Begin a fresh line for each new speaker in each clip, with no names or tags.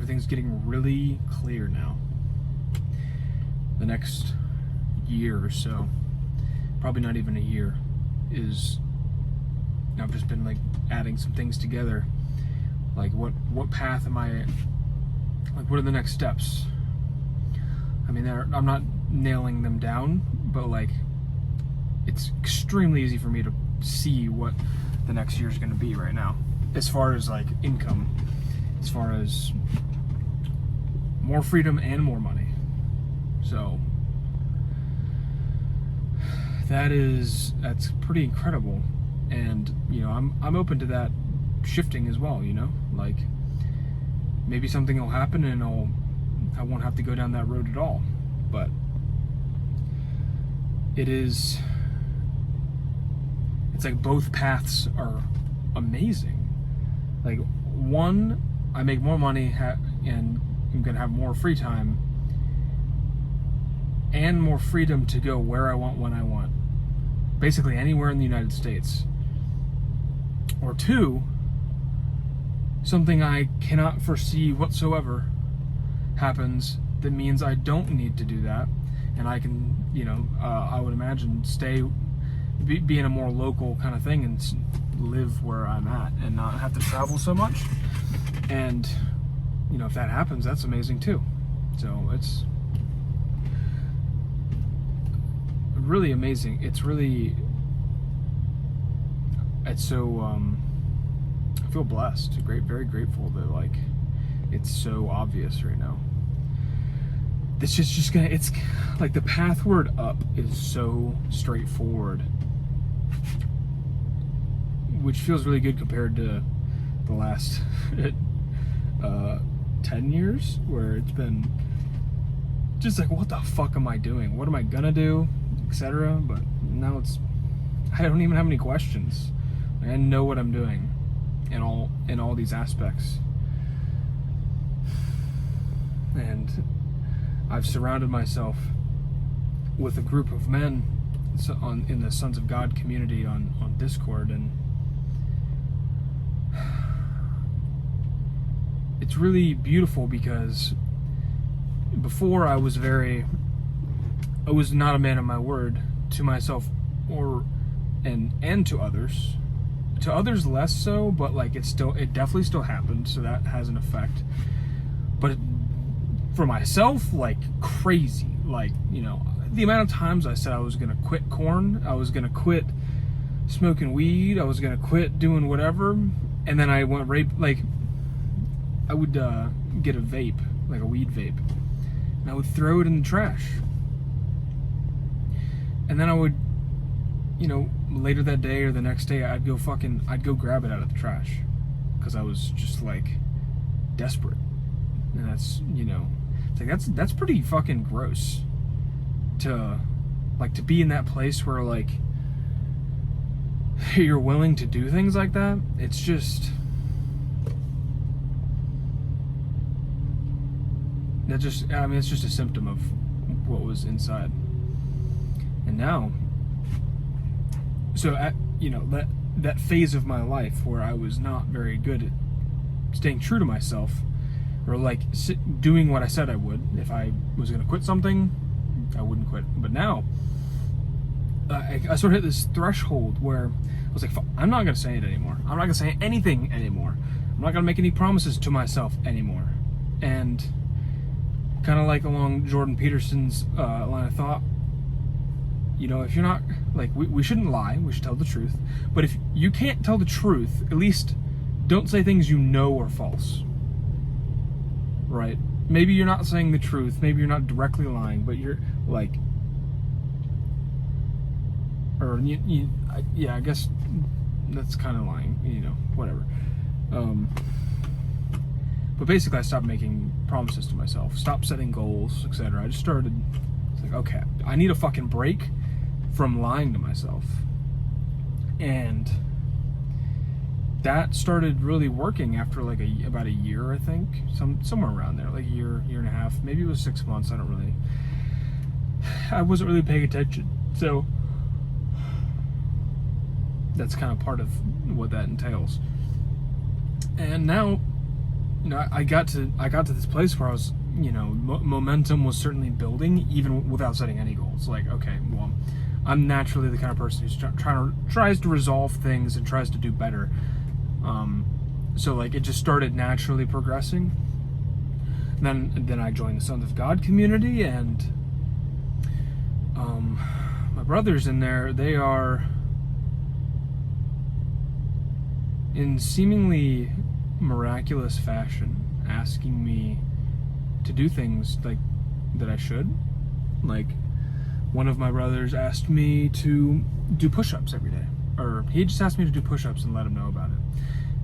Everything's getting really clear now. The next year or so, probably not even a year, is I've just been like adding some things together. Like what path am I, like what are the next steps? I mean, I'm not nailing them down, but like it's extremely easy for me to see what the next year is going to be right now, as far as like income, as far as more freedom and more money. So that's pretty incredible. And you know, I'm open to that shifting as well, you know, like maybe something will happen and I won't have to go down that road at all. But it's like both paths are amazing. Like one, I make more money and I'm gonna have more free time and more freedom to go where I want, when I want, basically anywhere in the United States. Or two, something I cannot foresee whatsoever happens that means I don't need to do that, and I can, you know, I would imagine be in a more local kind of thing and live where I'm at and not have to travel so much. And you know, if that happens, that's amazing too. So it's really amazing. It's so I feel blessed, very grateful that like it's so obvious right now. It's just gonna, it's like the pathward up is so straightforward, which feels really good compared to the last 10 years where it's been just like, what the fuck am I doing? What am I gonna do? Etc. But now I don't even have any questions. Like, I know what I'm doing in all these aspects. And I've surrounded myself with a group of men in the Sons of God community on Discord, and it's really beautiful because before I was not a man of my word to myself and to others. To others less so, but like it definitely still happened, so that has an effect. But for myself, like crazy. Like, you know, the amount of times I said I was gonna quit corn, I was gonna quit smoking weed, I was gonna quit doing whatever, and then I went like I would get a vape, like a weed vape, and I would throw it in the trash. And then I would, you know, later that day or the next day, I'd go grab it out of the trash because I was just like desperate. And that's, you know, it's like that's pretty fucking gross to be in that place where like you're willing to do things like that. It's just it's just a symptom of what was inside. And now, so at, you know, that phase of my life where I was not very good at staying true to myself, or like doing what I said I would. If I was going to quit something, I wouldn't quit. But now, I sort of hit this threshold where I was like, I'm not going to say it anymore. I'm not going to say anything anymore. I'm not going to make any promises to myself anymore. And kind of like along Jordan Peterson's line of thought, you know, if you're not, like, we shouldn't lie, we should tell the truth. But if you can't tell the truth, at least don't say things you know are false. Right? Maybe you're not saying the truth, maybe you're not directly lying, but you're, like, or, yeah, I guess that's kind of lying, you know, whatever. But basically I stopped making promises to myself, stopped setting goals, etc. I just started, it's like, okay, I need a fucking break from lying to myself. And that started really working after like about a year, I think, somewhere around there, like a year and a half, maybe it was 6 months. I wasn't really paying attention, so that's kind of part of what that entails. And now I got to this place where I was, momentum was certainly building, even without setting any goals. Like, okay, well, I'm naturally the kind of person who's tries to resolve things and tries to do better. So like, it just started naturally progressing. And then I joined the Sons of God community, and my brothers in there, they are in seemingly miraculous fashion asking me to do things like that I should. Like, one of my brothers asked me to do push-ups every day, or he just asked me to do push-ups and let him know about it.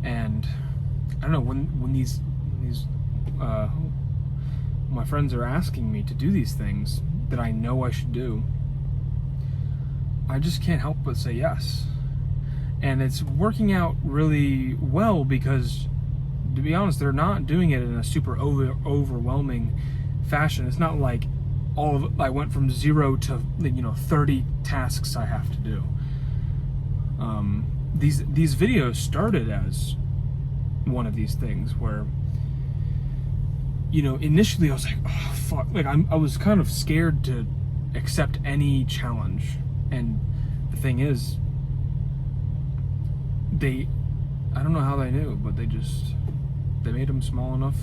And I don't know, when these my friends are asking me to do these things that I know I should do, I just can't help but say yes. And it's working out really well because, to be honest, they're not doing it in a super overwhelming fashion. It's not like I went from 0 to 30 tasks I have to do. These videos started as one of these things where, initially I was like, oh fuck, like I was kind of scared to accept any challenge. And the thing is, I don't know how they knew, but they made them small enough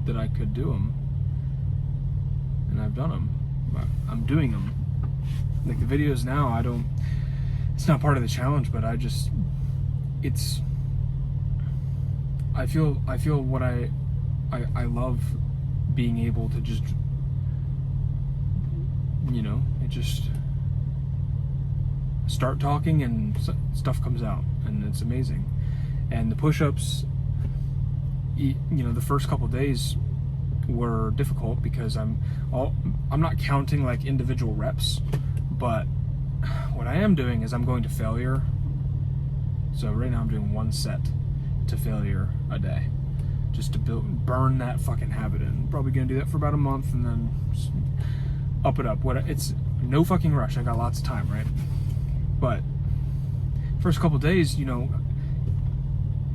that I could do them. And I've done them. I'm doing them. Like, the videos now, it's not part of the challenge, but I feel what I love being able to just, it just start talking and stuff comes out, and it's amazing. And the push-ups, the first couple days were difficult because I'm not counting like individual reps, but what I am doing is I'm going to failure. So right now I'm doing 1 set to failure a day, just to burn that fucking habit in. Probably gonna do that for about a month and then up it up. It's no fucking rush. I got lots of time, right? But first couple days,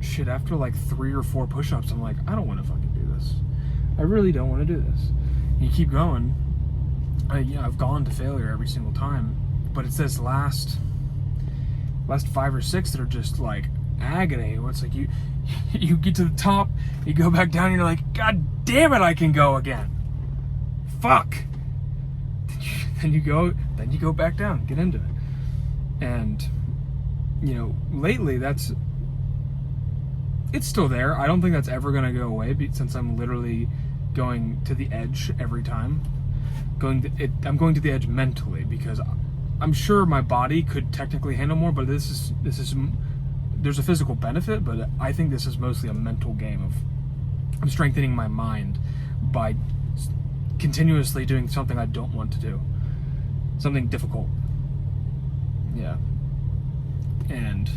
shit, after like 3 or 4 push-ups, I'm like, I don't want to fucking do this. I really don't want to do this. And you keep going. I've gone to failure every single time, but it's this last 5 or 6 that are just like agony. It's like you get to the top, you go back down, and you're like, God damn it, I can go again. Fuck. Then you go back down, get into it. And lately it's still there. I don't think that's ever gonna go away, since I'm literally going to the edge every time. I'm going to the edge mentally, because I'm sure my body could technically handle more, but this is there's a physical benefit, but I think this is mostly a mental game of I'm strengthening my mind by continuously doing something I don't want to do, something difficult. Yeah. And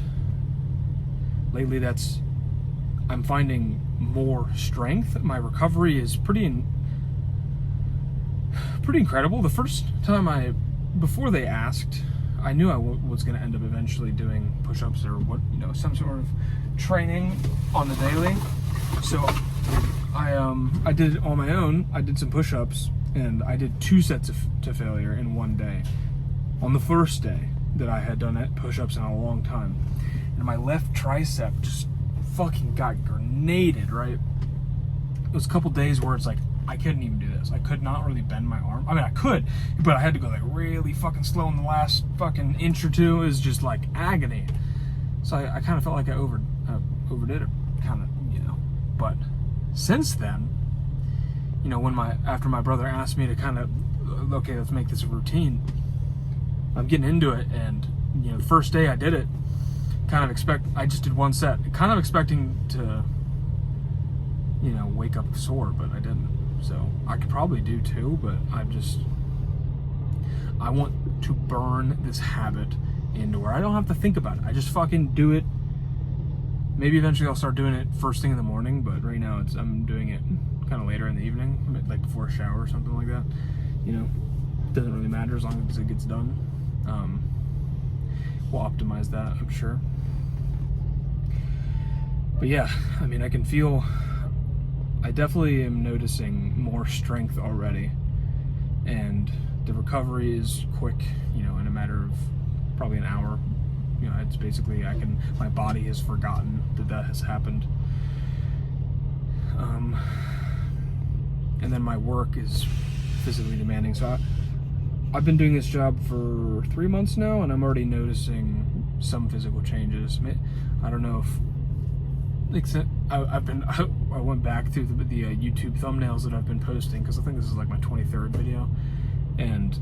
lately I'm finding more strength. My recovery is pretty incredible. The first time before they asked, I knew I was going to end up eventually doing push-ups or some sort of training on the daily. So I did it on my own. I did some push-ups, and I did 2 sets to failure in 1 day. On the first day that I had done push-ups in a long time, and my left tricep just fucking got grenaded, right? It was a couple days where it's like, I couldn't even do this. I could not really bend my arm. I mean, I could, but I had to go like really fucking slow in the last fucking inch or 2. It was just like agony. So I kind of felt like I overdid it, kind of, But since then, after my brother asked me to kind of, okay, let's make this a routine, I'm getting into it. And the first day I did it, I just did 1 set, kind of expecting to wake up sore, but I didn't. So I could probably do 2, but I want to burn this habit into where I don't have to think about it. I just fucking do it. Maybe eventually I'll start doing it first thing in the morning, but right now I'm doing it kind of later in the evening, like before a shower or something like that. Doesn't really matter as long as it gets done. We'll optimize that, I'm sure. But yeah, I mean, I can feel I definitely am noticing more strength already, and the recovery is quick, you know, in a matter of probably an hour. You know, it's basically my body has forgotten that has happened. And then my work is physically demanding. So I've been doing this job for 3 months now, and I'm already noticing some physical changes. I don't know if, except I went back through the YouTube thumbnails that I've been posting, because I think this is like my 23rd video, and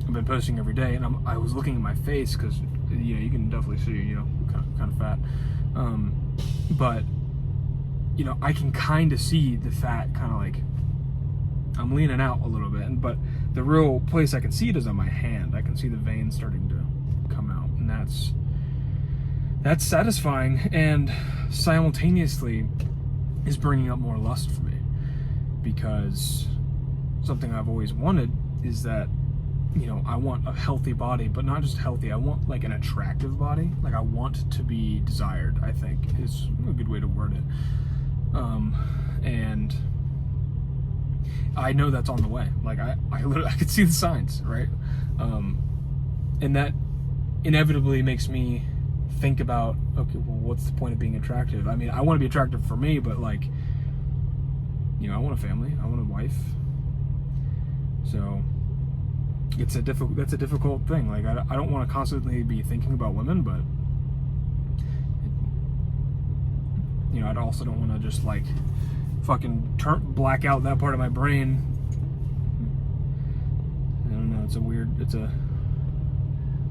I've been posting every day, and I was looking at my face, because you know, you can definitely see, you know, kind of fat, but you know, I can kind of see the fat kind of like, I'm leaning out a little bit, but the real place I can see it is on my hand. I can see the veins starting to come out, and that's satisfying, and simultaneously is bringing up more lust for me, because something I've always wanted is that, you know, I want a healthy body, but not just healthy, I want like an attractive body. Like, I want to be desired, I think is a good way to word it. And I know that's on the way. Like, I literally, I could see the signs, right? And that inevitably makes me think about, okay, well, what's the point of being attractive? I mean, I want to be attractive for me, but like, you know, I want a family, I want a wife. So that's a difficult thing. Like, I don't want to constantly be thinking about women, but you know, I also don't want to just like fucking black out that part of my brain. I don't know,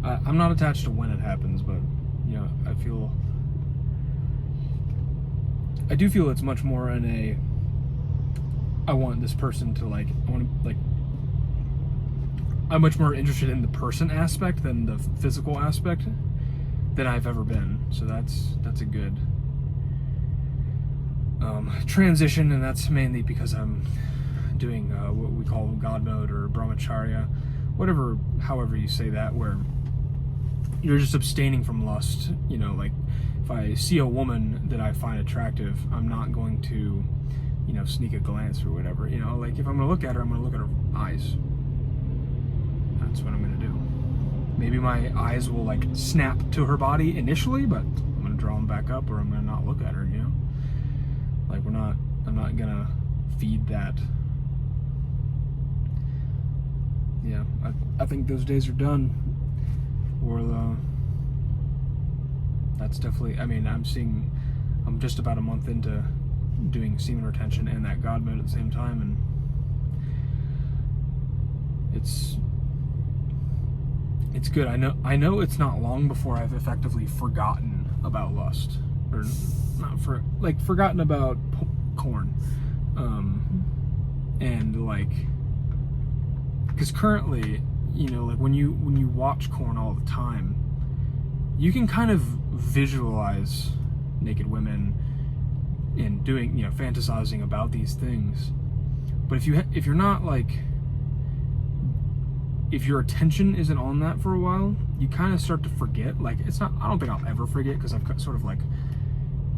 I'm not attached to when it happens, but you know, I do feel it's much more in a, I want this person to like, I'm much more interested in the person aspect than the physical aspect than I've ever been. So that's a good transition, and that's mainly because I'm doing what we call God mode or brahmacharya, however you say that, where you're just abstaining from lust. You know, like if I see a woman that I find attractive, I'm not going to, you know, sneak a glance or whatever. You know, like if I'm gonna look at her, I'm gonna look at her eyes. That's what I'm gonna do. Maybe my eyes will like snap to her body initially, but I'm gonna draw them back up, or I'm gonna not look at her, you know? Like I'm not gonna feed that. Yeah, I think those days are done. That's definitely, I mean, I'm just about a month into doing semen retention and that God mode at the same time, and it's good. I know it's not long before I've effectively forgotten about lust, or forgotten about corn, and like, because currently, you know, like when you watch corn all the time, you can kind of visualize naked women and doing, you know, fantasizing about these things. But if you're not like, if your attention isn't on that for a while, you kind of start to forget. Like, it's not, I don't think I'll ever forget, because I've sort of like,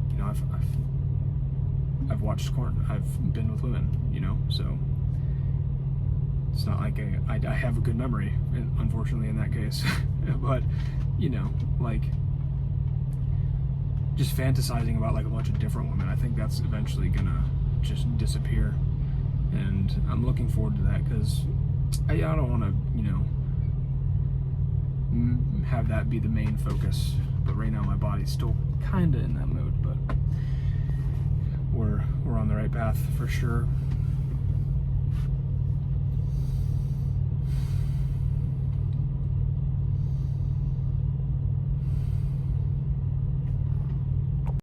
you know, I've watched corn, I've been with women, you know, so it's not like I have a good memory, unfortunately, in that case. But, you know, like, just fantasizing about like a bunch of different women, I think that's eventually gonna just disappear, and I'm looking forward to that, because I don't want to, you know, have that be the main focus. But right now my body's still kind of in that mode, but we're on the right path for sure.